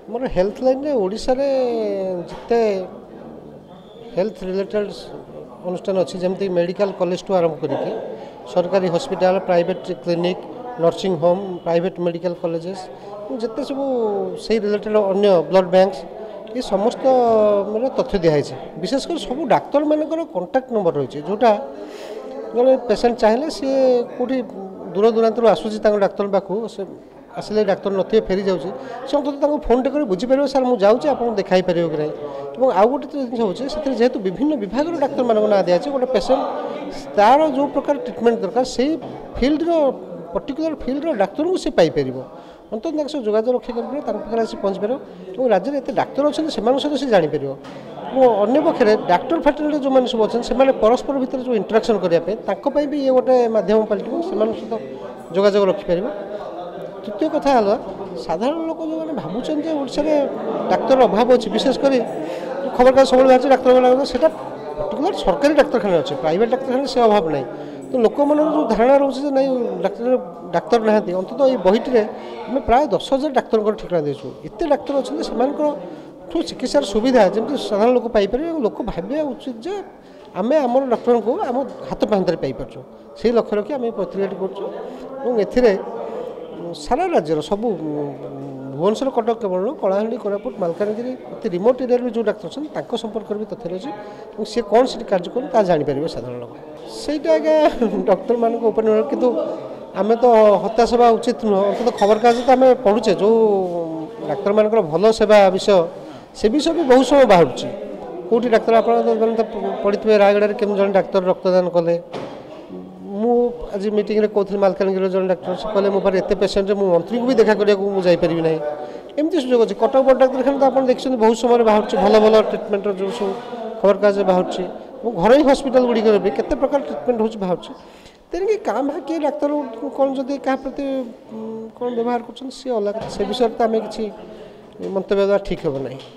More health line रे ओडिशा रे जिते हेल्थ रिलेटेड अनुष्ठान अच्छी जमी मेडिकल कॉलेज टू आरंभ करके सरकारी hospital private clinic nursing home private medical colleges जिते सब से रिलेटेड अन्य ब्लड बैंक्स ये समस्त मतलब तथ्य दिखाई विशेषकर सब डाक्तर मानकर कॉन्टैक्ट नंबर रही जोटा जब पेसेंट चाहिए सी कौटी दूर दूरांत आसूसी डाक्तर पाखु से आसिले डाक्तर नथिबे फेरी जाऊँगी से अंत फोन टे कर बुझीपर सार मुझे जाऊँगी आप देखाई पारे कि नहीं और आउ गोटे जिन हो जेहेतु विभिन्न विभाग डाक्तर मान ना दिखाई गोटे पेसेंट तार जो प्रकार ट्रिटमेंट दरकार से फिल्ड पर्टिकुलर फिल्ड डाक्तर को सी पाइपर अंत सब जोगाजोग रक्षा कर आसी पहुँच पार और राज्य में एत डाक्तर अच्छे सहित से जापर अन्य पक्षे डाक्तर फैटर्नरी जो मैंने सब अच्छे से परस्पर भितर जो इंटराक्शन करने भी ये गोटे मध्यम पलटो से सहित जोगाजोग रखिपर तृतीय कथा है साधारण लोक जो मैंने भावुं डाक्तर अभाव अच्छी विशेषकर खबर कागज सब बाहर डाक्तर से पर्टिकुलर सरकारी डाक्तखाना अच्छे प्राइवेट डाक्तखाना से अभाव नहीं तो लोक मन जो धारणा रोचे नहीं डाक्तर ना अंतत ये बहीटे आम प्राय 10,000 डाक्तर ठिकाना देचु एत डाक्तर अच्छे से चिकित्सार सुविधा जमी साधारण लोक पाइपर लोक भावे उचित जे आम आम डाक्तर को आम हाथ पाखर पाइपर से लक्ष्य रखी आम प्रतिक्रिया कर सारा राज्यर सब भुवनेश्वर कटक केवल कलाहांडी कोरापुट मालकानगिरी अति रिमोट एरिया जो डाक्तर अच्छे संपर्क भी तथ्य अच्छी सी कौन से कार्य कर जापर साधारण लोक सहीटा आज्ञा डॉक्टर मान कि आम तो हताश हवा उचित नुह अंत खबर कागज तो आम पढ़ुचे जो डाक्तर मान भल सेवा विषय से विषय भी बहुत समय बाहर कौटी डाक्तर आप पढ़ी रायगढ़ केम जन डाक्तर रक्तदान कले आज मीटिंग रे कहते मालकानगिरी जन डाक्तर से कहले मो एत पेसेंट मु मंत्री को भी देखा करने जापरि ना एमती सुजोग अच्छे कटक बड़ डाक्तखाना तो आप देखते बहुत समय बाहर भल भल ट्रिटमेंट जो सब खबर कागज बाहर घर हस्पिटाल गुड़िक भी केते प्रकार ट्रिटमेंट हो बाहर तेणुक क्या भाग किए डाक्तर कौन जदि क्या प्रति कौन व्यवहार कर अलग से विषय तो आम कि मंतव्य ठीक हे ना।